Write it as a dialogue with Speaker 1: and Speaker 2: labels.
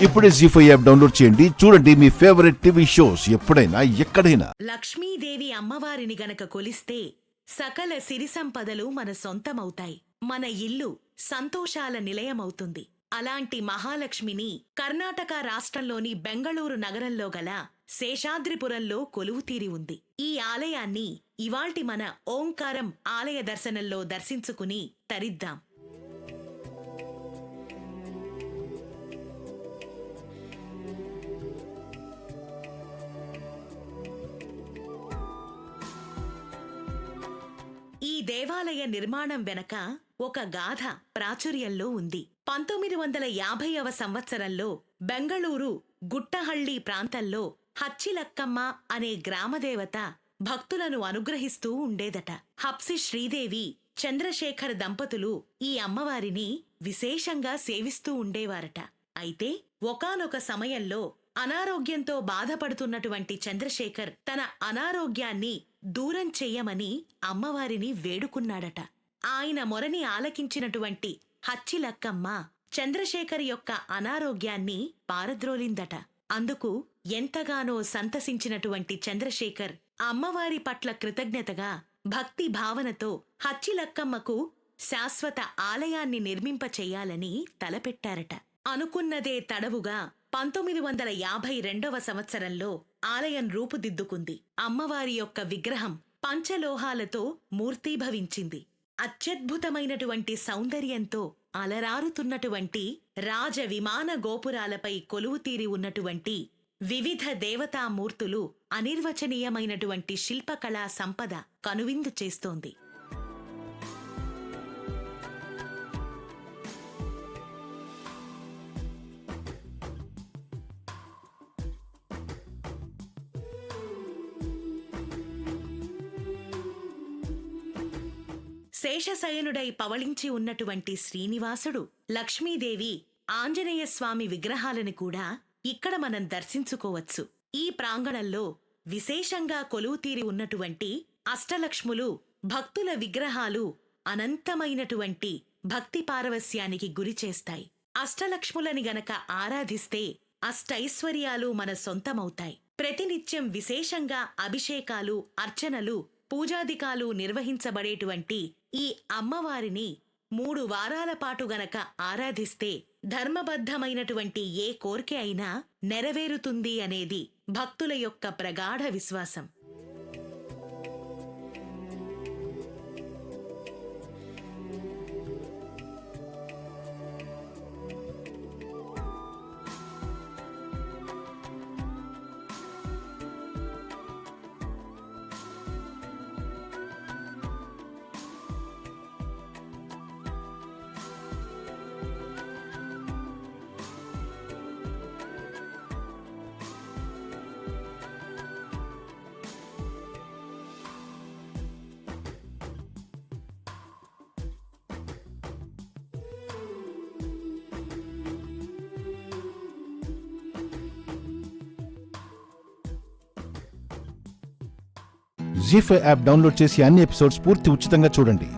Speaker 1: ఇప్పుడే జీ5 app download చేయండి. చూడండి మీ ఫేవరెట్ టీవీ షోస్ ఎప్పుడైనా ఎక్కడైనా.
Speaker 2: లక్ష్మీదేవి అమ్మవారిని గనక కొలిస్తే సకల సిరి సంపదలు మన సొంతమవుతాయి. మన ఇల్లు సంతోషాల నిలయమవుతుంది. అలాంటి మహాలక్ష్మిని కర్ణాటక రాష్ట్రంలోని బెంగళూరు నగరంలో గల శేషాద్రిపురంలో కొలువుతీరి ఉంది. ఈ ఆలయాన్ని ఇవాల్టి మన ఓంకారం ఆలయ దర్శనంలో దర్శించుకుని తరిద్దాం. ఈ దేవాలయ నిర్మాణం వెనక ఒక గాథ ప్రాచుర్యంలో ఉంది. 1950వ సంవత్సరంలో బెంగళూరు గుట్టహళ్లి ప్రాంతంలో హచ్చిలక్కమ్మ అనే గ్రామదేవత భక్తులను అనుగ్రహిస్తూ ఉండేదట. హప్సి శ్రీదేవి, చంద్రశేఖర్ దంపతులు ఈ అమ్మవారిని విశేషంగా సేవిస్తూ ఉండేవారట. అయితే ఒకానొక సమయంలో అనారోగ్యంతో బాధపడుతున్నటువంటి చంద్రశేఖర్ తన అనారోగ్యాన్ని దూరం చెయ్యమని అమ్మవారిని వేడుకున్నాడట. ఆయన మొరని ఆలకించినటువంటి హచ్చిలక్కమ్మ చంద్రశేఖర్ యొక్క అనారోగ్యాన్ని పారద్రోలిందట. అందుకు ఎంతగానో సంతసించినటువంటి చంద్రశేఖర్ అమ్మవారి పట్ల కృతజ్ఞతగా భక్తి భావనతో హచ్చిలక్కమ్మకు శాశ్వత ఆలయాన్ని నిర్మింపచెయ్యాలని తలపెట్టారట. అనుకున్నదే తడవుగా 1952వ సంవత్సరంలో ఆలయం రూపుదిద్దుకుంది. అమ్మవారి యొక్క విగ్రహం పంచలోహాలతో మూర్తీభవించింది. అత్యద్భుతమైనటువంటి సౌందర్యంతో అలరారుతున్నటువంటి రాజ విమాన గోపురాలపై కొలువుతీరి ఉన్నటువంటి వివిధ దేవతామూర్తులు అనిర్వచనీయమైనటువంటి శిల్పకళా సంపద కనువిందు చేస్తోంది. శేషశయనుడై పవళించి ఉన్నటువంటి శ్రీనివాసుడు, లక్ష్మీదేవి, ఆంజనేయస్వామి విగ్రహాలను కూడా ఇక్కడ మనం దర్శించుకోవచ్చు. ఈ ప్రాంగణంలో విశేషంగా కొలువుతీరి ఉన్నటువంటి అష్టలక్ష్ములు భక్తుల విగ్రహాలు అనంతమైనటువంటి భక్తి పారవస్యానికి గురిచేస్తాయి. అష్టలక్ష్ములని గనక ఆరాధిస్తే అష్టైశ్వర్యాలు మన సొంతమవుతాయి. ప్రతినిత్యం విశేషంగా అభిషేకాలు, అర్చనలు, పూజాదికాలు నిర్వహించబడేటువంటి ఈ అమ్మవారిని 3 వారాల పాటు గనక ఆరాధిస్తే ధర్మబద్ధమైనటువంటి ఏ కోరిక అయినా నెరవేరుతుంది అనేది భక్తుల యొక్క ప్రగాఢ విశ్వాసం.
Speaker 1: జీ5 యాప్ డౌన్లోడ్ చేసి అన్ని ఎపిసోడ్స్ పూర్తి ఉచితంగా చూడండి.